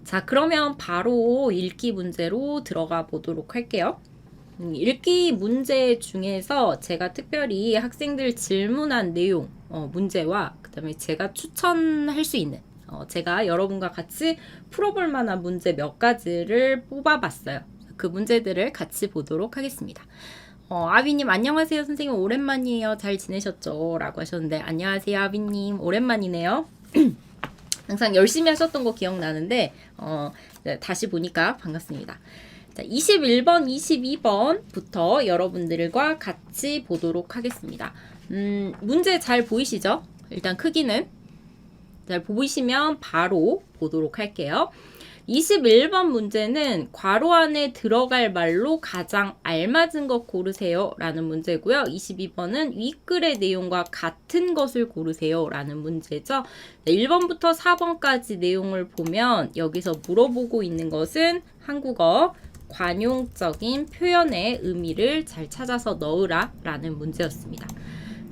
자, 그러면 바로 읽기 문제로 들어가 보도록 할게요. 읽기 문제 중에서 제가 특별히 학생들 질문한 내용, 문제와 그 다음에 제가 추천할 수 있는, 제가 여러분과 같이 풀어볼 만한 문제 몇 가지를 뽑아봤어요. 그 문제들을 같이 보도록 하겠습니다. 아비님 안녕하세요. 선생님 오랜만이에요. 잘 지내셨죠? 라고 하셨는데 안녕하세요 아비님 오랜만이네요. 항상 열심히 하셨던 거 기억나는데 네, 다시 보니까 반갑습니다. 자, 21번, 22번부터 여러분들과 같이 보도록 하겠습니다. 문제 잘 보이시죠? 일단 크기는 잘 보이시면 바로 보도록 할게요. 21번 문제는 괄호 안에 들어갈 말로 가장 알맞은 것 고르세요 라는 문제고요. 22번은 윗글의 내용과 같은 것을 고르세요 라는 문제죠. 1번부터 4번까지 내용을 보면 여기서 물어보고 있는 것은 한국어 관용적인 표현의 의미를 잘 찾아서 넣으라 라는 문제였습니다.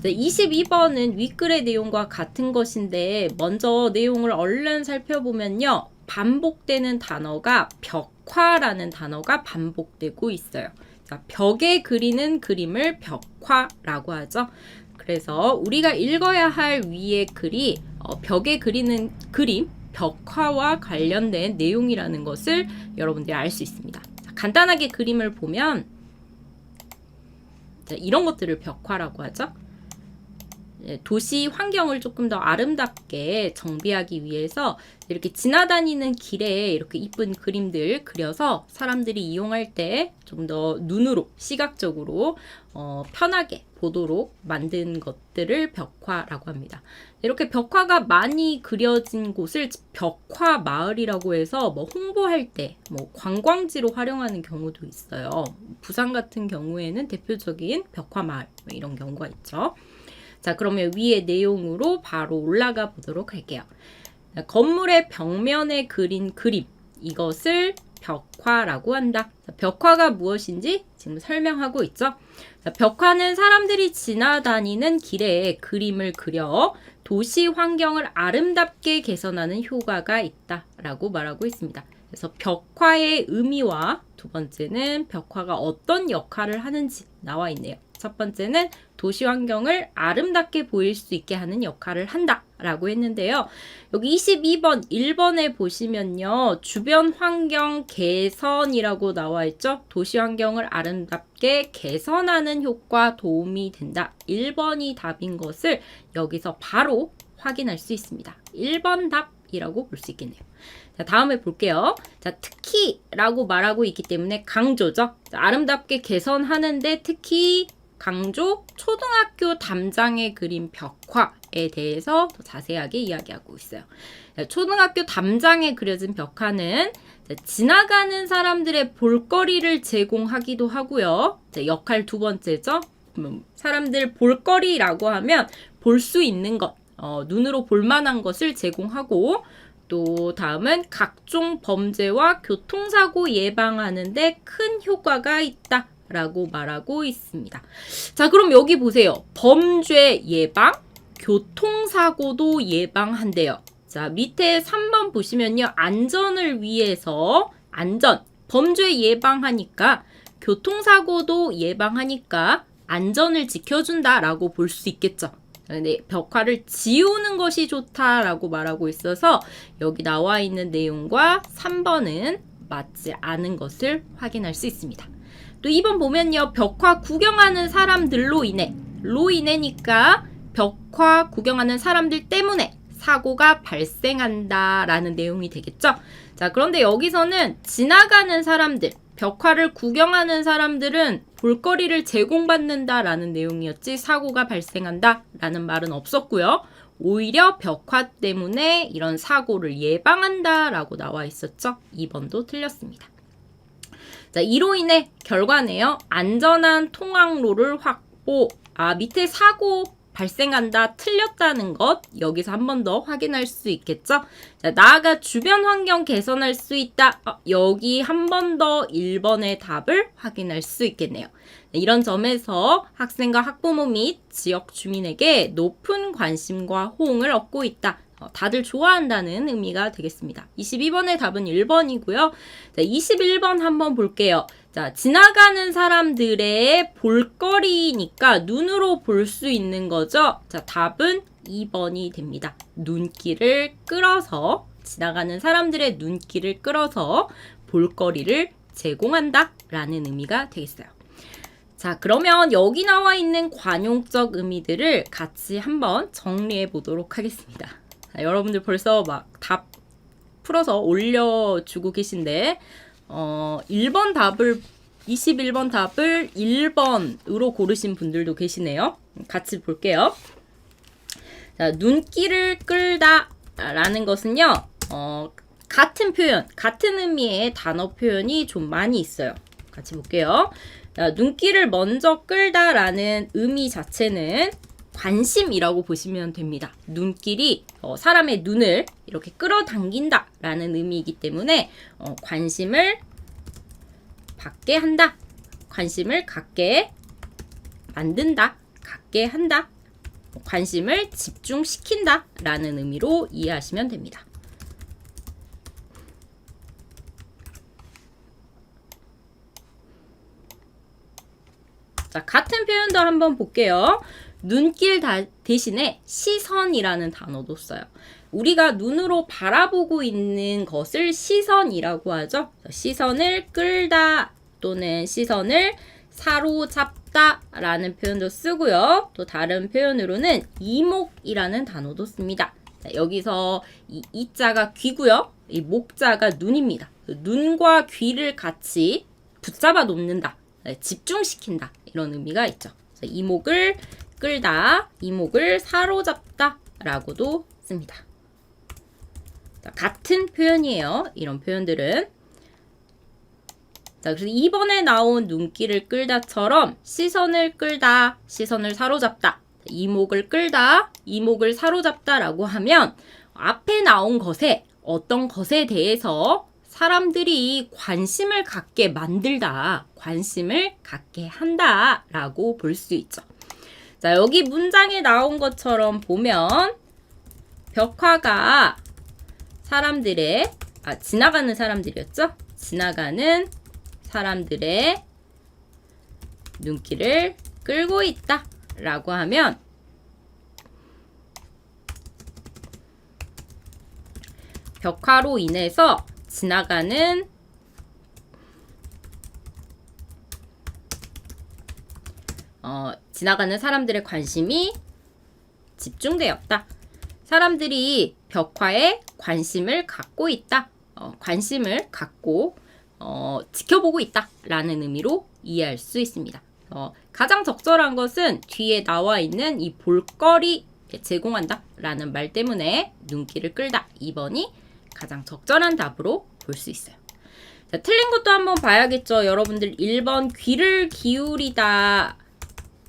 22번은 윗글의 내용과 같은 것인데 먼저 내용을 얼른 살펴보면요. 반복되는 단어가 벽화라는 단어가 반복되고 있어요. 자, 벽에 그리는 그림을 벽화라고 하죠. 그래서 우리가 읽어야 할 위의 글이 벽에 그리는 그림, 벽화와 관련된 내용이라는 것을 여러분들이 알 수 있습니다. 자, 간단하게 그림을 보면 자, 이런 것들을 벽화라고 하죠. 도시 환경을 조금 더 아름답게 정비하기 위해서 이렇게 지나다니는 길에 이렇게 이쁜 그림들 그려서 사람들이 이용할 때 좀 더 눈으로 시각적으로 편하게 보도록 만든 것들을 벽화라고 합니다. 이렇게 벽화가 많이 그려진 곳을 벽화 마을이라고 해서 뭐 홍보할 때 뭐 관광지로 활용하는 경우도 있어요. 부산 같은 경우에는 대표적인 벽화 마을 이런 경우가 있죠. 자, 그러면 위의 내용으로 바로 올라가 보도록 할게요. 자, 건물의 벽면에 그린 그림, 이것을 벽화라고 한다. 자, 벽화가 무엇인지 지금 설명하고 있죠. 자, 벽화는 사람들이 지나다니는 길에 그림을 그려 도시 환경을 아름답게 개선하는 효과가 있다라고 말하고 있습니다. 그래서 벽화의 의미와 두 번째는 벽화가 어떤 역할을 하는지 나와 있네요. 첫 번째는 도시 환경을 아름답게 보일 수 있게 하는 역할을 한다 라고 했는데요. 여기 22번 1번에 보시면요. 주변 환경 개선이라고 나와 있죠. 도시 환경을 아름답게 개선하는 효과 도움이 된다. 1번이 답인 것을 여기서 바로 확인할 수 있습니다. 1번 답이라고 볼 수 있겠네요. 자, 다음에 볼게요. 자, 특히 라고 말하고 있기 때문에 강조죠. 자, 아름답게 개선하는데 특히 강조 초등학교 담장에 그린 벽화에 대해서 더 자세하게 이야기하고 있어요. 자, 초등학교 담장에 그려진 벽화는 자, 지나가는 사람들의 볼거리를 제공하기도 하고요. 자, 역할 두 번째죠. 사람들 볼거리라고 하면 볼 수 있는 것, 눈으로 볼만한 것을 제공하고 또 다음은 각종 범죄와 교통사고 예방하는 데 큰 효과가 있다 라고 말하고 있습니다. 자, 그럼 여기 보세요. 범죄 예방, 교통사고도 예방한대요. 자, 밑에 3번 보시면요. 안전을 위해서 안전, 범죄 예방하니까 교통사고도 예방하니까 안전을 지켜준다 라고 볼 수 있겠죠. 근데 벽화를 지우는 것이 좋다라고 말하고 있어서 여기 나와 있는 내용과 3번은 맞지 않은 것을 확인할 수 있습니다. 또 2번 보면요. 벽화 구경하는 사람들로 인해니까 벽화 구경하는 사람들 때문에 사고가 발생한다 라는 내용이 되겠죠. 자, 그런데 여기서는 지나가는 사람들, 벽화를 구경하는 사람들은 볼거리를 제공받는다 라는 내용이었지 사고가 발생한다 라는 말은 없었고요. 오히려 벽화 때문에 이런 사고를 예방한다 라고 나와 있었죠. 2번도 틀렸습니다. 자, 이로 인해 결과네요. 안전한 통학로를 확보. 밑에 사고 발생한다 틀렸다는 것 여기서 한 번 더 확인할 수 있겠죠. 자, 나아가 주변 환경 개선할 수 있다. 여기 한 번 더 1번의 답을 확인할 수 있겠네요. 이런 점에서 학생과 학부모 및 지역 주민에게 높은 관심과 호응을 얻고 있다. 다들 좋아한다는 의미가 되겠습니다. 22번의 답은 1번이고요. 자, 21번 한번 볼게요. 자, 지나가는 사람들의 볼거리니까 눈으로 볼 수 있는 거죠. 자, 답은 2번이 됩니다. 눈길을 끌어서, 지나가는 사람들의 눈길을 끌어서 볼거리를 제공한다 라는 의미가 되겠어요. 자, 그러면 여기 나와 있는 관용적 의미들을 같이 한번 정리해 보도록 하겠습니다. 자, 여러분들 벌써 막 답 풀어서 올려주고 계신데 1번 답을 21번 답을 1번으로 고르신 분들도 계시네요. 같이 볼게요. 자, 눈길을 끌다 라는 것은요. 같은 표현, 같은 의미의 단어 표현이 좀 많이 있어요. 같이 볼게요. 자, 눈길을 먼저 끌다 라는 의미 자체는 관심이라고 보시면 됩니다. 눈길이 사람의 눈을 이렇게 끌어당긴다 라는 의미이기 때문에 관심을 받게 한다, 관심을 갖게 만든다, 갖게 한다, 관심을 집중시킨다 라는 의미로 이해하시면 됩니다. 자, 같은 표현도 한번 볼게요. 눈길 대신에 시선이라는 단어도 써요. 우리가 눈으로 바라보고 있는 것을 시선이라고 하죠. 시선을 끌다 또는 시선을 사로잡다 라는 표현도 쓰고요. 또 다른 표현으로는 이목이라는 단어도 씁니다. 자, 여기서 이자가 귀고요. 이 목자가 눈입니다. 눈과 귀를 같이 붙잡아 놓는다, 집중시킨다 이런 의미가 있죠. 이목을 끌다, 이목을 사로잡다 라고도 씁니다. 자, 같은 표현이에요. 이런 표현들은. 자, 그래서 2번에 나온 눈길을 끌다처럼 시선을 끌다, 시선을 사로잡다, 이목을 끌다, 이목을 사로잡다 라고 하면 앞에 나온 것에 어떤 것에 대해서 사람들이 관심을 갖게 만들다, 관심을 갖게 한다 라고 볼 수 있죠. 자, 여기 문장에 나온 것처럼 보면 벽화가 사람들의, 지나가는 사람들이었죠? 지나가는 사람들의 눈길을 끌고 있다 라고 하면 벽화로 인해서 지나가는 사람들의 관심이 집중되었다. 사람들이 벽화에 관심을 갖고 있다. 관심을 갖고 지켜보고 있다 라는 의미로 이해할 수 있습니다. 가장 적절한 것은 뒤에 나와 있는 이 볼거리 제공한다 라는 말 때문에 눈길을 끌다 2번이 가장 적절한 답으로 볼 수 있어요. 자, 틀린 것도 한번 봐야겠죠. 여러분들 1번 귀를 기울이다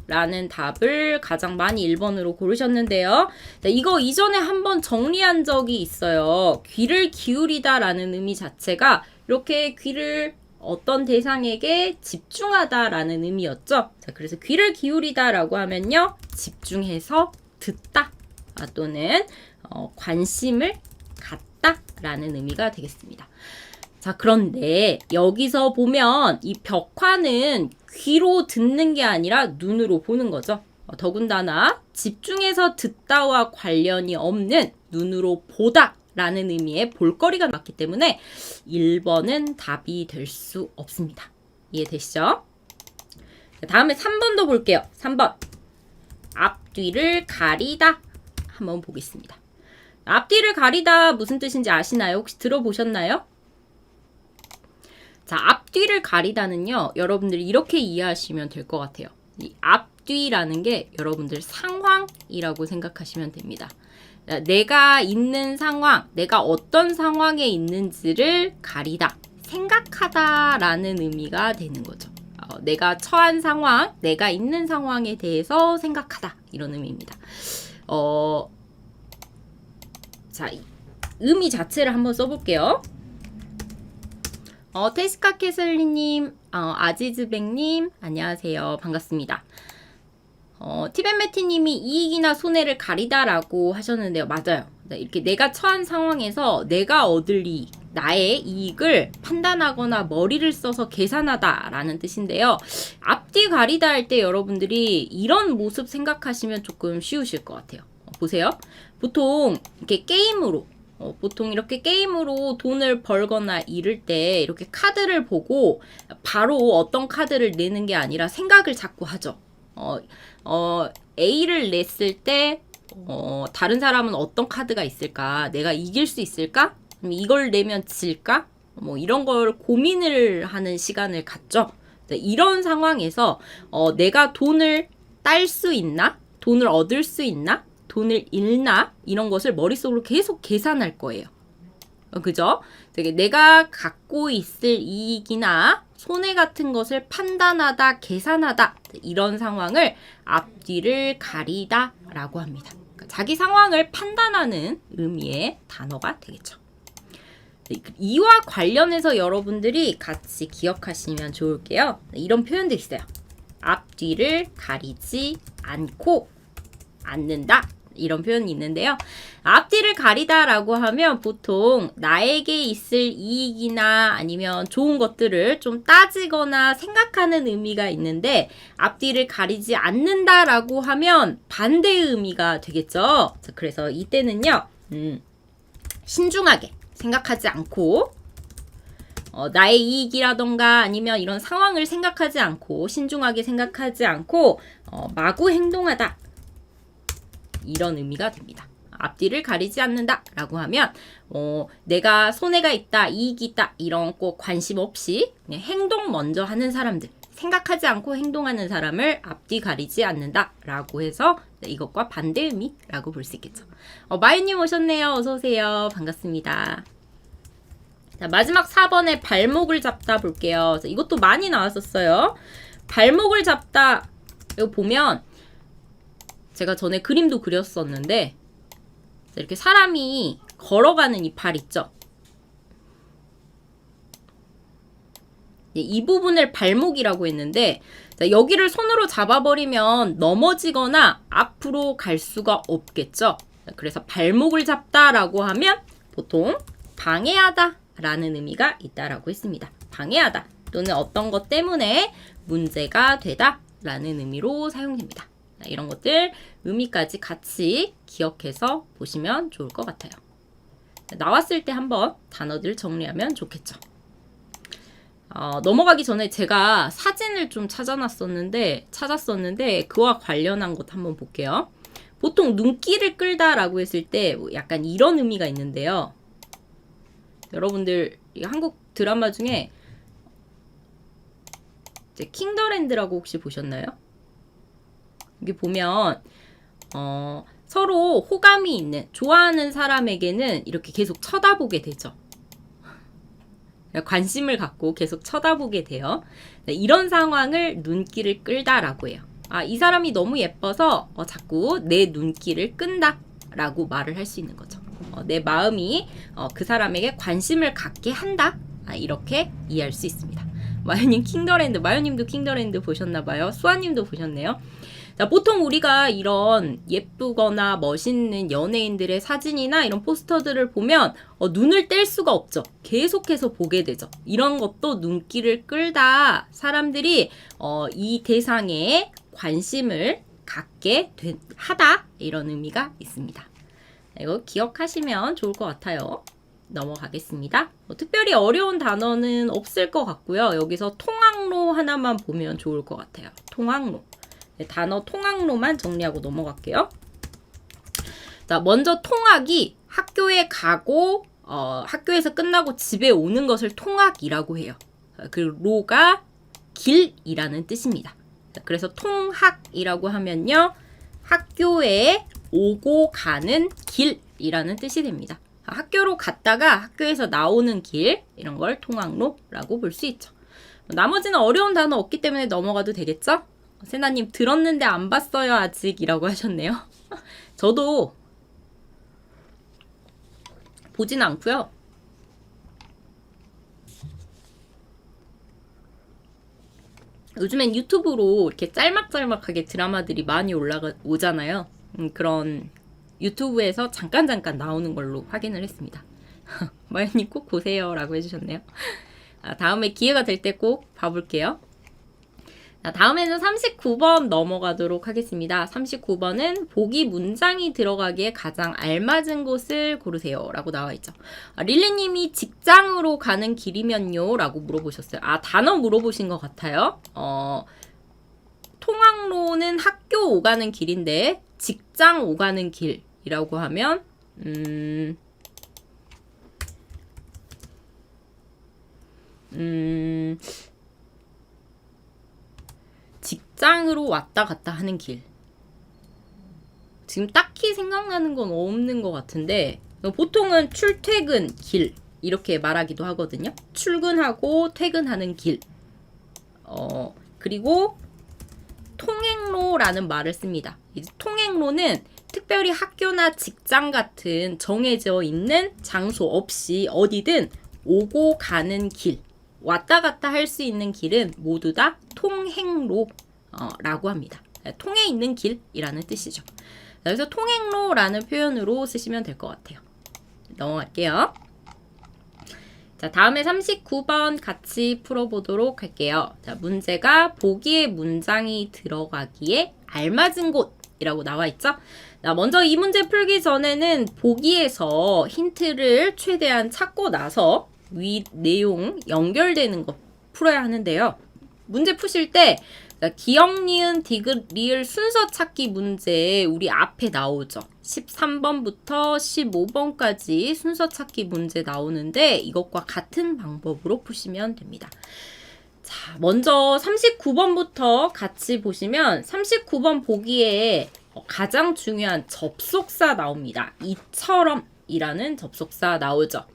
라는 답을 가장 많이 1번으로 고르셨는데요. 자, 이거 이전에 한번 정리한 적이 있어요. 귀를 기울이다 라는 의미 자체가 이렇게 귀를 어떤 대상에게 집중하다 라는 의미였죠. 자, 그래서 귀를 기울이다 라고 하면요, 집중해서 듣다 또는 관심을 갖다 라는 의미가 되겠습니다. 자, 그런데 여기서 보면 이 벽화는 귀로 듣는 게 아니라 눈으로 보는 거죠. 더군다나 집중해서 듣다와 관련이 없는 눈으로 보다 라는 의미의 볼거리가 맞기 때문에 1번은 답이 될 수 없습니다. 이해되시죠? 다음에 3번도 볼게요. 3번. 앞뒤를 가리다. 한번 보겠습니다. 앞뒤를 가리다 무슨 뜻인지 아시나요? 혹시 들어보셨나요? 자, 앞뒤를 가리다는요, 여러분들이 이렇게 이해하시면 될 것 같아요. 이 앞뒤라는 게 여러분들 상황이라고 생각하시면 됩니다. 내가 있는 상황, 내가 어떤 상황에 있는지를 가리다, 생각하다 라는 의미가 되는 거죠. 내가 처한 상황, 내가 있는 상황에 대해서 생각하다 이런 의미입니다. 자, 의미 자체를 한번 써볼게요. 테스카 캐슬리님, 아지즈백님, 안녕하세요. 반갑습니다. 티벤메티님이 이익이나 손해를 가리다라고 하셨는데요. 맞아요. 이렇게 내가 처한 상황에서 내가 얻을 이익, 나의 이익을 판단하거나 머리를 써서 계산하다 라는 뜻인데요. 앞뒤 가리다 할 때 여러분들이 이런 모습 생각하시면 조금 쉬우실 것 같아요. 보세요. 보통 이렇게 게임으로 보통 이렇게 게임으로 돈을 벌거나 잃을 때 이렇게 카드를 보고 바로 어떤 카드를 내는 게 아니라 생각을 자꾸 하죠. A를 냈을 때 다른 사람은 어떤 카드가 있을까? 내가 이길 수 있을까? 이걸 내면 질까? 뭐 이런 걸 고민을 하는 시간을 갖죠. 이런 상황에서 내가 돈을 딸 수 있나? 돈을 얻을 수 있나? 돈을 잃나? 이런 것을 머릿속으로 계속 계산할 거예요. 그죠? 내가 갖고 있을 이익이나 손해 같은 것을 판단하다, 계산하다 이런 상황을 앞뒤를 가리다 라고 합니다. 자기 상황을 판단하는 의미의 단어가 되겠죠. 이와 관련해서 여러분들이 같이 기억하시면 좋을게요. 이런 표현도 있어요. 앞뒤를 가리지 않고 않는다. 이런 표현이 있는데요. 앞뒤를 가리다 라고 하면 보통 나에게 있을 이익이나 아니면 좋은 것들을 좀 따지거나 생각하는 의미가 있는데 앞뒤를 가리지 않는다 라고 하면 반대의 의미가 되겠죠. 그래서 이때는요. 신중하게 생각하지 않고 나의 이익이라던가 아니면 이런 상황을 생각하지 않고 신중하게 생각하지 않고 마구 행동하다. 이런 의미가 됩니다. 앞뒤를 가리지 않는다 라고 하면 내가 손해가 있다, 이익이 있다 이런 꼭 관심 없이 그냥 행동 먼저 하는 사람들, 생각하지 않고 행동하는 사람을 앞뒤 가리지 않는다 라고 해서 이것과 반대 의미라고 볼 수 있겠죠. 마유님 오셨네요. 어서오세요. 반갑습니다. 자, 마지막 4번에 발목을 잡다 볼게요. 이것도 많이 나왔었어요. 발목을 잡다 이거 보면 제가 전에 그림도 그렸었는데 이렇게 사람이 걸어가는 이 발 있죠? 이 부분을 발목이라고 했는데 여기를 손으로 잡아버리면 넘어지거나 앞으로 갈 수가 없겠죠? 그래서 발목을 잡다라고 하면 보통 방해하다 라는 의미가 있다라고 했습니다. 방해하다 또는 어떤 것 때문에 문제가 되다 라는 의미로 사용됩니다. 이런 것들 의미까지 같이 기억해서 보시면 좋을 것 같아요. 나왔을 때 한번 단어들 정리하면 좋겠죠. 넘어가기 전에 제가 사진을 좀 찾았었는데 그와 관련한 것 한번 볼게요. 보통 눈길을 끌다라고 했을 때 약간 이런 의미가 있는데요. 여러분들 한국 드라마 중에 킹더랜드라고 혹시 보셨나요? 여기 보면 서로 호감이 있는 좋아하는 사람에게는 이렇게 계속 쳐다보게 되죠. 관심을 갖고 계속 쳐다보게 돼요. 이런 상황을 눈길을 끌다라고 해요. 이 사람이 너무 예뻐서 자꾸 내 눈길을 끈다 라고 말을 할 수 있는 거죠. 내 마음이 그 사람에게 관심을 갖게 한다. 이렇게 이해할 수 있습니다. 마요님 킹더랜드, 마요님도 킹더랜드 보셨나봐요. 수아님도 보셨네요. 자, 보통 우리가 이런 예쁘거나 멋있는 연예인들의 사진이나 이런 포스터들을 보면 눈을 뗄 수가 없죠. 계속해서 보게 되죠. 이런 것도 눈길을 끌다 사람들이 이 대상에 관심을 갖게 하다 이런 의미가 있습니다. 이거 기억하시면 좋을 것 같아요. 넘어가겠습니다. 특별히 어려운 단어는 없을 것 같고요. 여기서 통학로 하나만 보면 좋을 것 같아요. 통학로. 단어 통학로만 정리하고 넘어갈게요. 자, 먼저 통학이 학교에 가고 학교에서 끝나고 집에 오는 것을 통학이라고 해요. 그 로가 길이라는 뜻입니다. 그래서 통학이라고 하면요. 학교에 오고 가는 길이라는 뜻이 됩니다. 학교로 갔다가 학교에서 나오는 길 이런 걸 통학로라고 볼 수 있죠. 나머지는 어려운 단어 없기 때문에 넘어가도 되겠죠? 세나님 들었는데 안 봤어요 아직 이라고 하셨네요. 저도 보진 않고요. 요즘엔 유튜브로 이렇게 짤막짤막하게 드라마들이 많이 오잖아요. 그런 유튜브에서 잠깐 나오는 걸로 확인을 했습니다. 마연님 꼭 보세요 라고 해주셨네요. 다음에 기회가 될 때 꼭 봐볼게요. 다음에는 39번 넘어가도록 하겠습니다. 39번은 보기 문장이 들어가기에 가장 알맞은 곳을 고르세요 라고 나와있죠. 릴리님이 직장으로 가는 길이면요 라고 물어보셨어요. 단어 물어보신 것 같아요. 통학로는 학교 오가는 길인데 직장 오가는 길이라고 하면 직장으로 왔다 갔다 하는 길. 지금 딱히 생각나는 건 없는 것 같은데 보통은 출퇴근 길 이렇게 말하기도 하거든요. 출근하고 퇴근하는 길. 그리고 통행로라는 말을 씁니다. 통행로는 특별히 학교나 직장 같은 정해져 있는 장소 없이 어디든 오고 가는 길, 왔다 갔다 할 수 있는 길은 모두 다 통행로라고 합니다. 통에 있는 길이라는 뜻이죠. 그래서 통행로라는 표현으로 쓰시면 될 것 같아요. 넘어갈게요. 자, 다음에 39번 같이 풀어보도록 할게요. 자, 문제가 보기에 문장이 들어가기에 알맞은 곳이라고 나와 있죠? 자, 먼저 이 문제 풀기 전에는 보기에서 힌트를 최대한 찾고 나서 위 내용 연결되는 거 풀어야 하는데요. 문제 푸실 때 기억, 니은, 디귿, 리을 순서 찾기 문제 우리 앞에 나오죠. 13번부터 15번까지 순서 찾기 문제 나오는데 이것과 같은 방법으로 푸시면 됩니다. 자, 먼저 39번부터 같이 보시면 39번 보기에 가장 중요한 접속사 나옵니다. 이처럼 이라는 접속사 나오죠.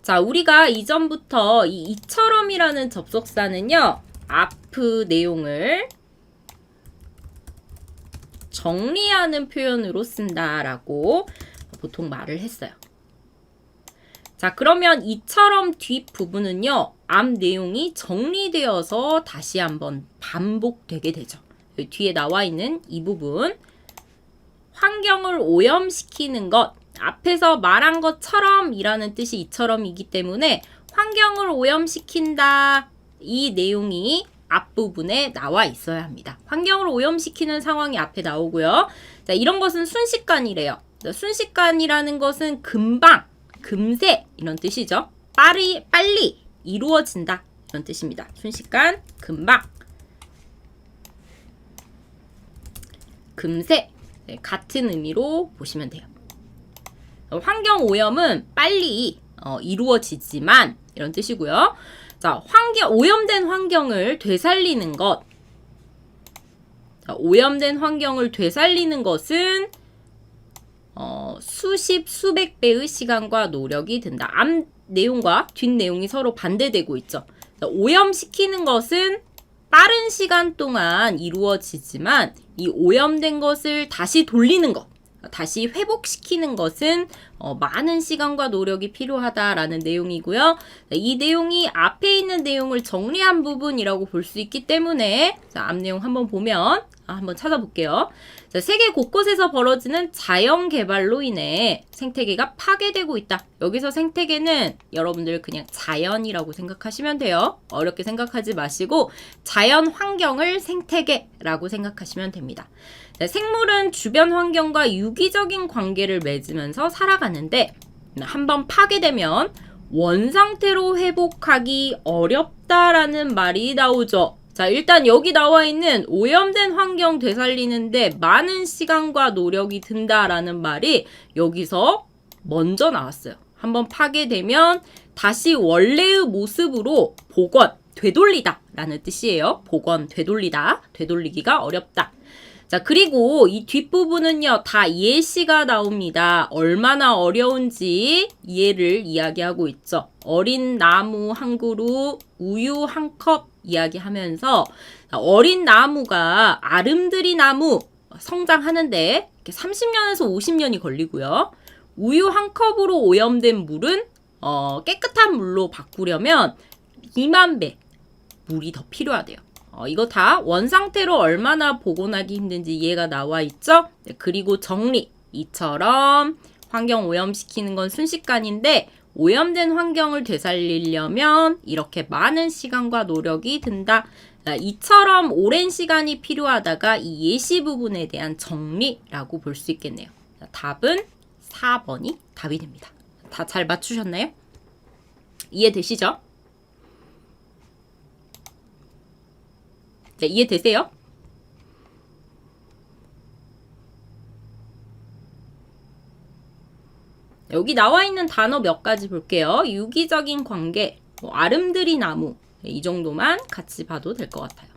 자, 우리가 이전부터 이 이처럼이라는 접속사는요. 앞 내용을 정리하는 표현으로 쓴다라고 보통 말을 했어요. 자, 그러면 이처럼 뒷부분은요. 앞 내용이 정리되어서 다시 한번 반복되게 되죠. 여기 뒤에 나와 있는 이 부분 환경을 오염시키는 것 앞에서 말한 것처럼 이라는 뜻이 이처럼이기 때문에 환경을 오염시킨다 이 내용이 앞부분에 나와 있어야 합니다. 환경을 오염시키는 상황이 앞에 나오고요. 자, 이런 것은 순식간이래요. 자, 순식간이라는 것은 금방, 금세 이런 뜻이죠. 빨리 이루어진다 이런 뜻입니다. 순식간, 금방, 금세 네, 같은 의미로 보시면 돼요. 환경 오염은 빨리 이루어지지만 이런 뜻이고요. 자, 오염된 환경을 되살리는 것. 자, 오염된 환경을 되살리는 것은 수십, 수백 배의 시간과 노력이 든다. 앞 내용과 뒷 내용이 서로 반대되고 있죠. 자, 오염시키는 것은 빠른 시간 동안 이루어지지만 이 오염된 것을 다시 돌리는 것, 다시 회복시키는 것은 많은 시간과 노력이 필요하다라는 내용이고요. 이 내용이 앞에 있는 내용을 정리한 부분이라고 볼 수 있기 때문에 자, 앞 내용 한번 보면 한번 찾아볼게요. 자, 세계 곳곳에서 벌어지는 자연 개발로 인해 생태계가 파괴되고 있다. 여기서 생태계는 여러분들 그냥 자연이라고 생각하시면 돼요. 어렵게 생각하지 마시고 자연 환경을 생태계라고 생각하시면 됩니다. 자, 생물은 주변 환경과 유기적인 관계를 맺으면서 살아가는데 한번 파괴되면 원상태로 회복하기 어렵다라는 말이 나오죠. 자, 일단 여기 나와 있는 오염된 환경 되살리는데 많은 시간과 노력이 든다라는 말이 여기서 먼저 나왔어요. 한번 파괴되면 다시 원래의 모습으로 복원, 되돌리다 라는 뜻이에요. 복원, 되돌리다, 되돌리기가 어렵다. 자, 그리고 이 뒷부분은요, 다 예시가 나옵니다. 얼마나 어려운지 예를 이야기하고 있죠. 어린 나무 한 그루, 우유 한 컵 이야기하면서 어린 나무가 아름드리 나무 성장하는데 30년에서 50년이 걸리고요. 우유 한 컵으로 오염된 물은 깨끗한 물로 바꾸려면 2만 배 물이 더 필요하대요. 이거 다 원상태로 얼마나 복원하기 힘든지 이해가 나와 있죠? 네, 그리고 정리. 이처럼 환경 오염시키는 건 순식간인데 오염된 환경을 되살리려면 이렇게 많은 시간과 노력이 든다. 이처럼 오랜 시간이 필요하다가 이 예시 부분에 대한 정리라고 볼 수 있겠네요. 답은 4번이 답이 됩니다. 다 잘 맞추셨나요? 이해되시죠? 네, 이해되세요? 여기 나와 있는 단어 몇 가지 볼게요. 유기적인 관계, 아름드리 나무, 이 정도만 같이 봐도 될 것 같아요.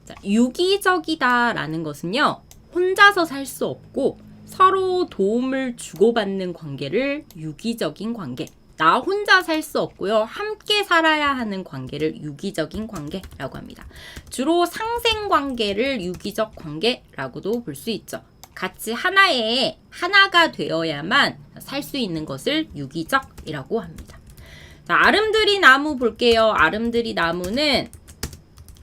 자, 유기적이다라는 것은요, 혼자서 살 수 없고 서로 도움을 주고받는 관계를 유기적인 관계. 나 혼자 살 수 없고요. 함께 살아야 하는 관계를 유기적인 관계라고 합니다. 주로 상생관계를 유기적 관계라고도 볼 수 있죠. 같이 하나가 되어야만 살 수 있는 것을 유기적이라고 합니다. 자, 아름드리 나무 볼게요. 아름드리 나무는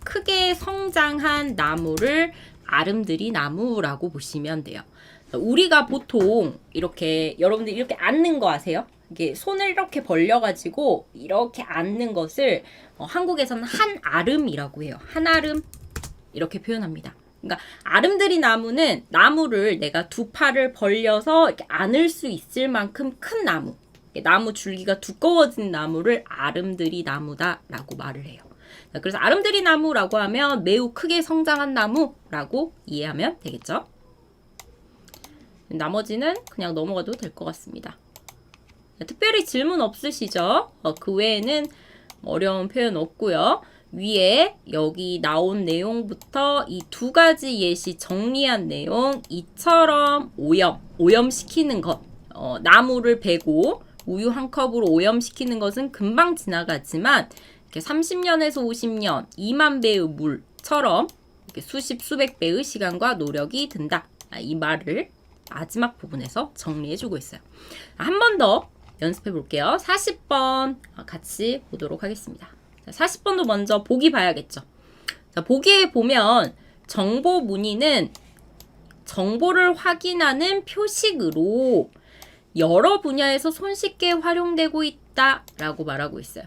크게 성장한 나무를 아름드리 나무라고 보시면 돼요. 우리가 보통 이렇게 여러분들 이렇게 앉는 거 아세요? 이게 손을 이렇게 벌려가지고 이렇게 앉는 것을 한국에서는 한아름이라고 해요. 한아름 이렇게 표현합니다. 그러니까 아름드리 나무는 나무를 내가 두 팔을 벌려서 이렇게 안을 수 있을 만큼 큰 나무. 나무 줄기가 두꺼워진 나무를 아름드리 나무다라고 말을 해요. 그래서 아름드리 나무라고 하면 매우 크게 성장한 나무라고 이해하면 되겠죠. 나머지는 그냥 넘어가도 될 것 같습니다. 특별히 질문 없으시죠? 그 외에는 어려운 표현 없고요. 위에 여기 나온 내용부터 이 두 가지 예시 정리한 내용, 이처럼 오염시키는 것, 나무를 베고 우유 한 컵으로 오염시키는 것은 금방 지나가지만 이렇게 30년에서 50년, 2만 배의 물처럼 이렇게 수십 수백 배의 시간과 노력이 든다. 이 말을 마지막 부분에서 정리해주고 있어요. 한 번 더 연습해 볼게요. 40번 같이 보도록 하겠습니다. 40번도 먼저 보기 봐야겠죠. 자, 보기에 보면 정보 문의는 정보를 확인하는 표식으로 여러 분야에서 손쉽게 활용되고 있다라고 말하고 있어요.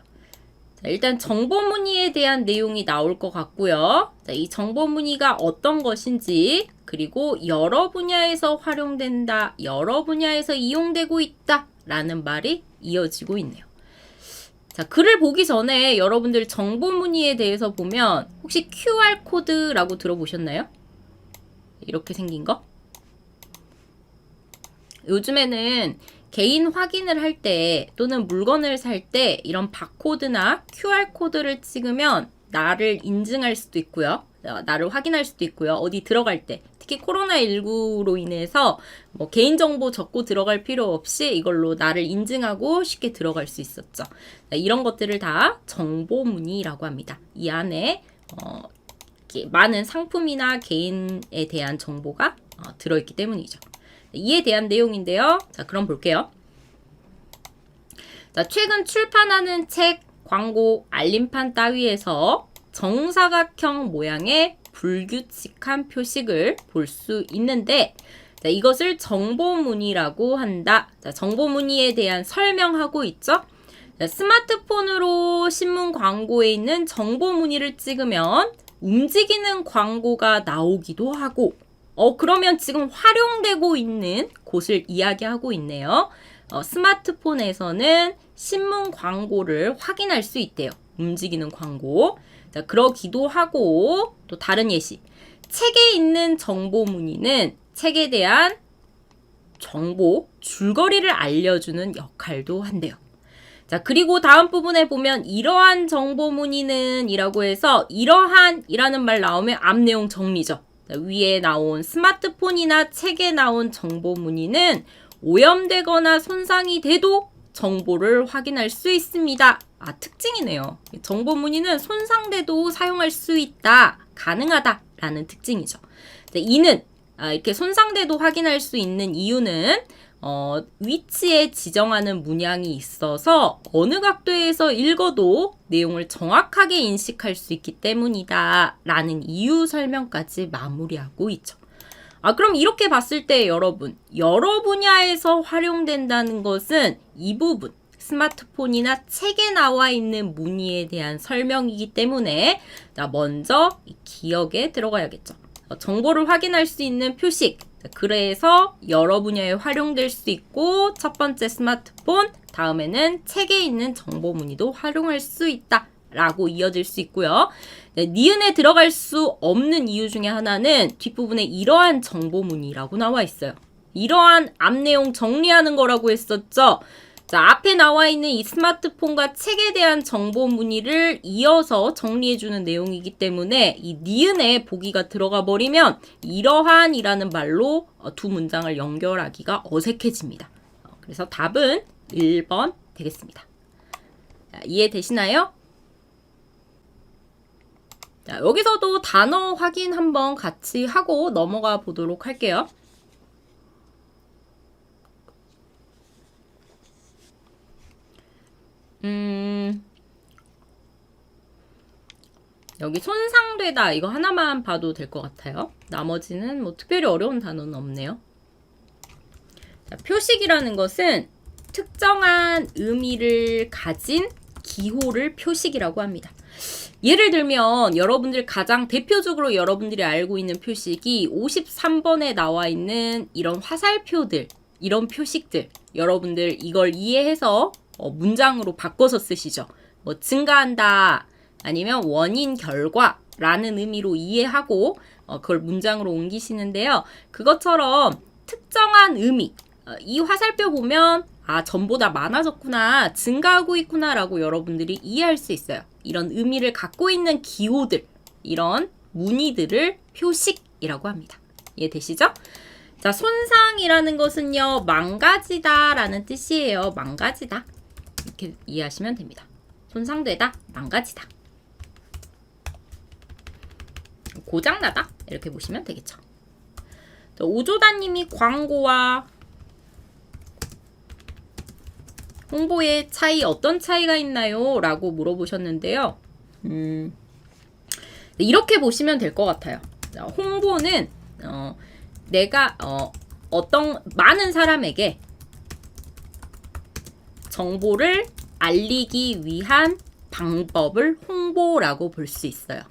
자, 일단 정보 문의에 대한 내용이 나올 것 같고요. 자, 이 정보 문의가 어떤 것인지, 그리고 여러 분야에서 활용된다, 여러 분야에서 이용되고 있다라는 말이 이어지고 있네요. 자, 글을 보기 전에 여러분들 정보 문의에 대해서 보면 혹시 QR코드라고 들어보셨나요? 이렇게 생긴 거? 요즘에는 개인 확인을 할 때 또는 물건을 살 때 이런 바코드나 QR코드를 찍으면 나를 인증할 수도 있고요. 나를 확인할 수도 있고요. 어디 들어갈 때 특히 코로나19로 인해서 뭐 개인정보 적고 들어갈 필요 없이 이걸로 나를 인증하고 쉽게 들어갈 수 있었죠. 이런 것들을 다 정보문의라고 합니다. 이 안에 많은 상품이나 개인에 대한 정보가 들어있기 때문이죠. 이에 대한 내용인데요. 자, 그럼 볼게요. 자, 최근 출판하는 책, 광고, 알림판 따위에서 정사각형 모양의 불규칙한 표식을 볼 수 있는데, 자, 이것을 정보문의라고 한다. 자, 정보문의에 대한 설명하고 있죠. 자, 스마트폰으로 신문 광고에 있는 정보문의를 찍으면 움직이는 광고가 나오기도 하고, 그러면 지금 활용되고 있는 곳을 이야기하고 있네요. 스마트폰에서는 신문 광고를 확인할 수 있대요. 움직이는 광고. 자, 그러기도 하고, 또 다른 예시. 책에 있는 정보 문의는 책에 대한 정보, 줄거리를 알려주는 역할도 한대요. 자, 그리고 다음 부분에 보면 이러한 정보 문의는 이라고 해서 이러한 이라는 말 나오면 앞 내용 정리죠. 자, 위에 나온 스마트폰이나 책에 나온 정보 문의는 오염되거나 손상이 돼도 정보를 확인할 수 있습니다. 특징이네요. 정보 문의는 손상돼도 사용할 수 있다, 가능하다라는 특징이죠. 자, 이는 이렇게 손상돼도 확인할 수 있는 이유는 위치에 지정하는 문양이 있어서 어느 각도에서 읽어도 내용을 정확하게 인식할 수 있기 때문이다 라는 이유 설명까지 마무리하고 있죠. 그럼 이렇게 봤을 때 여러분, 여러 분야에서 활용된다는 것은 이 부분, 스마트폰이나 책에 나와 있는 문의에 대한 설명이기 때문에 자, 먼저 기억에 들어가야겠죠. 정보를 확인할 수 있는 표식, 그래서 여러 분야에 활용될 수 있고 첫 번째 스마트폰, 다음에는 책에 있는 정보 문의도 활용할 수 있다 라고 이어질 수 있고요. 네, 니은에 들어갈 수 없는 이유 중에 하나는 뒷부분에 이러한 정보 문의라고 나와 있어요. 이러한 앞 내용 정리하는 거라고 했었죠. 자, 앞에 나와 있는 이 스마트폰과 책에 대한 정보 문의를 이어서 정리해주는 내용이기 때문에 이 니은에 보기가 들어가 버리면 이러한이라는 말로 두 문장을 연결하기가 어색해집니다. 그래서 답은 1번 되겠습니다. 자, 이해되시나요? 자, 여기서도 단어 확인 한번 같이 하고 넘어가 보도록 할게요. 여기 손상되다 이거 하나만 봐도 될 것 같아요. 나머지는 뭐 특별히 어려운 단어는 없네요. 자, 표식이라는 것은 특정한 의미를 가진 기호를 표식이라고 합니다. 예를 들면 여러분들 가장 대표적으로 여러분들이 알고 있는 표식이 53번에 나와 있는 이런 화살표들, 이런 표식들, 여러분들 이걸 이해해서 문장으로 바꿔서 쓰시죠. 뭐 증가한다, 아니면 원인 결과라는 의미로 이해하고 그걸 문장으로 옮기시는데요. 그것처럼 특정한 의미, 이 화살표 보면 전보다 많아졌구나, 증가하고 있구나 라고 여러분들이 이해할 수 있어요. 이런 의미를 갖고 있는 기호들, 이런 무늬들을 표식이라고 합니다. 이해되시죠? 자, 손상이라는 것은요, 망가지다 라는 뜻이에요. 망가지다. 이렇게 이해하시면 됩니다. 손상되다, 망가지다. 고장나다? 이렇게 보시면 되겠죠. 오조다님이 광고와 홍보의 차이, 어떤 차이가 있나요? 라고 물어보셨는데요. 이렇게 보시면 될 것 같아요. 홍보는 내가 어떤 많은 사람에게 정보를 알리기 위한 방법을 홍보라고 볼 수 있어요.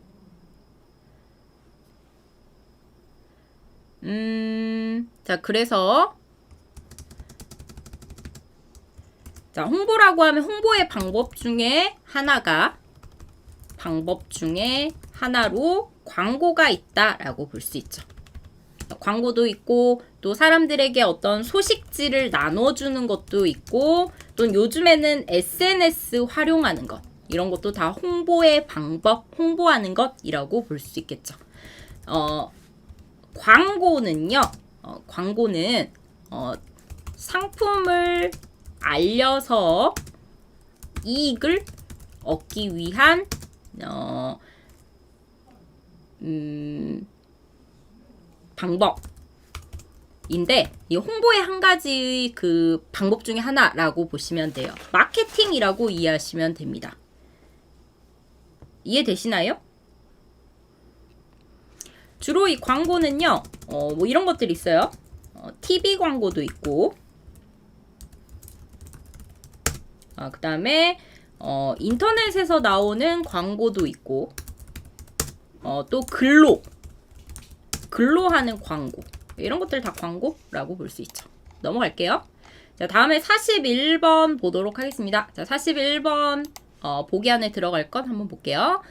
자, 그래서 자, 홍보라고 하면 홍보의 방법 중에 하나로 광고가 있다라고 볼 수 있죠. 광고도 있고 또 사람들에게 어떤 소식지를 나눠주는 것도 있고 또 요즘에는 SNS 활용하는 것, 이런 것도 다 홍보의 방법, 홍보하는 것이라고 볼 수 있겠죠. 광고는요, 광고는 상품을 알려서 이익을 얻기 위한 방법인데, 이 홍보의 한 가지 그 방법 중에 하나라고 보시면 돼요. 마케팅이라고 이해하시면 됩니다. 이해되시나요? 주로 이 광고는요, 뭐 이런 것들이 있어요. TV 광고도 있고, 그 다음에 인터넷에서 나오는 광고도 있고, 또 글로 하는 광고, 이런 것들 다 광고라고 볼 수 있죠. 넘어갈게요. 자, 다음에 41번 보도록 하겠습니다. 자, 41번 보기 안에 들어갈 것 한번 볼게요.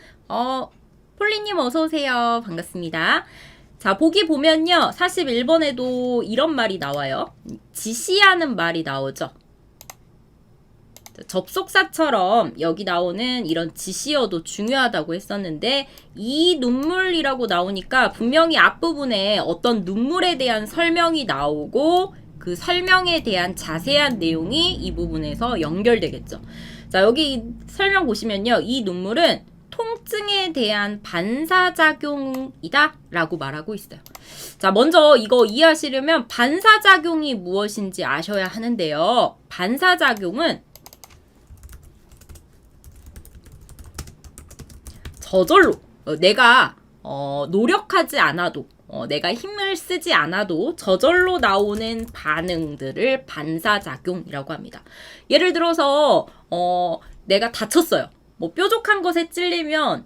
폴리님 어서오세요. 반갑습니다. 자, 보기 보면요, 41번에도 이런 말이 나와요. 지시하는 말이 나오죠. 접속사처럼 여기 나오는 이런 지시어도 중요하다고 했었는데, 이 눈물이라고 나오니까 분명히 앞부분에 어떤 눈물에 대한 설명이 나오고 그 설명에 대한 자세한 내용이 이 부분에서 연결되겠죠. 자, 여기 설명 보시면요, 이 눈물은 통증에 대한 반사작용이다 라고 말하고 있어요. 자, 먼저 이거 이해하시려면 반사작용이 무엇인지 아셔야 하는데요. 반사작용은 저절로 내가 노력하지 않아도 내가 힘을 쓰지 않아도 저절로 나오는 반응들을 반사작용이라고 합니다. 예를 들어서 내가 다쳤어요. 뭐 뾰족한 것에 찔리면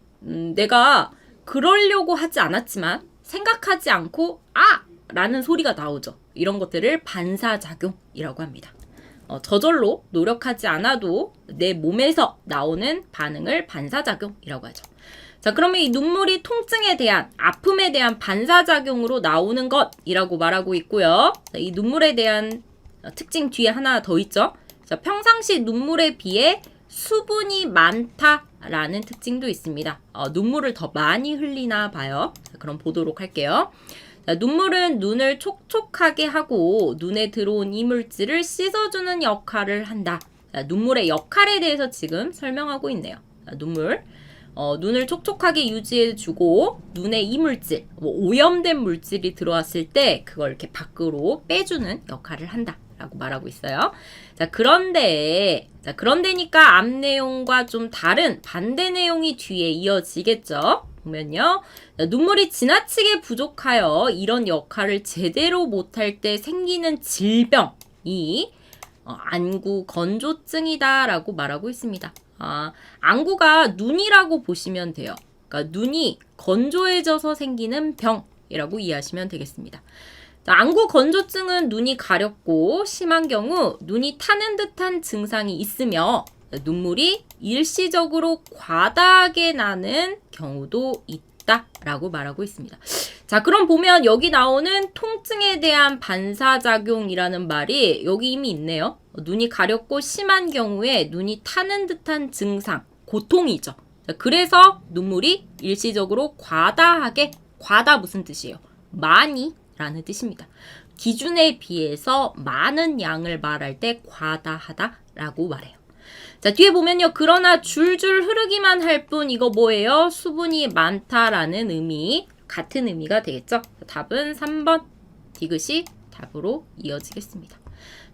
내가 그러려고 하지 않았지만 생각하지 않고 아! 라는 소리가 나오죠. 이런 것들을 반사작용이라고 합니다. 저절로 노력하지 않아도 내 몸에서 나오는 반응을 반사작용이라고 하죠. 자, 그러면 이 눈물이 통증에 대한, 아픔에 대한 반사작용으로 나오는 것이라고 말하고 있고요. 자, 이 눈물에 대한 특징 뒤에 하나 더 있죠. 자, 평상시 눈물에 비해 수분이 많다라는 특징도 있습니다. 눈물을 더 많이 흘리나 봐요. 자, 그럼 보도록 할게요. 자, 눈물은 눈을 촉촉하게 하고 눈에 들어온 이물질을 씻어주는 역할을 한다. 자, 눈물의 역할에 대해서 지금 설명하고 있네요. 자, 눈을 촉촉하게 유지해주고 눈에 이물질, 오염된 물질이 들어왔을 때 그걸 이렇게 밖으로 빼주는 역할을 한다 라고 말하고 있어요. 자, 그런데니까 앞 내용과 좀 다른 반대 내용이 뒤에 이어지겠죠. 보면요. 눈물이 지나치게 부족하여 이런 역할을 제대로 못할 때 생기는 질병이 안구 건조증이다 라고 말하고 있습니다. 안구가 눈이라고 보시면 돼요. 그러니까 눈이 건조해져서 생기는 병이라고 이해하시면 되겠습니다. 자, 안구 건조증은 눈이 가렵고 심한 경우 눈이 타는 듯한 증상이 있으며 눈물이 일시적으로 과다하게 나는 경우도 있다라고 말하고 있습니다. 자, 그럼 보면 여기 나오는 통증에 대한 반사작용이라는 말이 여기 이미 있네요. 눈이 가렵고 심한 경우에 눈이 타는 듯한 증상, 고통이죠. 자, 그래서 눈물이 일시적으로 과다하게, 과다 무슨 뜻이에요? 많이 라는 뜻입니다. 기준에 비해서 많은 양을 말할 때 과다하다라고 말해요. 자, 뒤에 보면요. 그러나 줄줄 흐르기만 할 뿐 이거 뭐예요? 수분이 많다라는 의미, 같은 의미가 되겠죠. 답은 3번 디귿이 답으로 이어지겠습니다.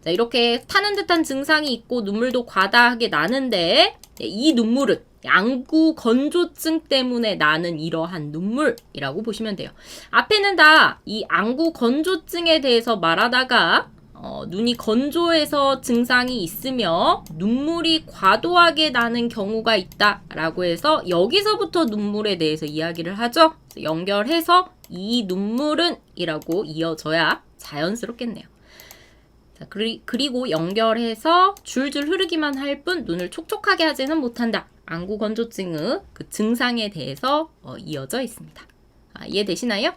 자, 이렇게 타는 듯한 증상이 있고 눈물도 과다하게 나는데 이 눈물은 안구 건조증 때문에 나는 이러한 눈물이라고 보시면 돼요. 앞에는 다 이 안구 건조증에 대해서 말하다가 눈이 건조해서 증상이 있으며 눈물이 과도하게 나는 경우가 있다라고 해서 여기서부터 눈물에 대해서 이야기를 하죠. 연결해서 이 눈물은 이라고 이어져야 자연스럽겠네요. 자, 그리고 연결해서 줄줄 흐르기만 할 뿐 눈을 촉촉하게 하지는 못한다. 안구 건조증의 그 증상에 대해서 이어져 있습니다. 이해되시나요?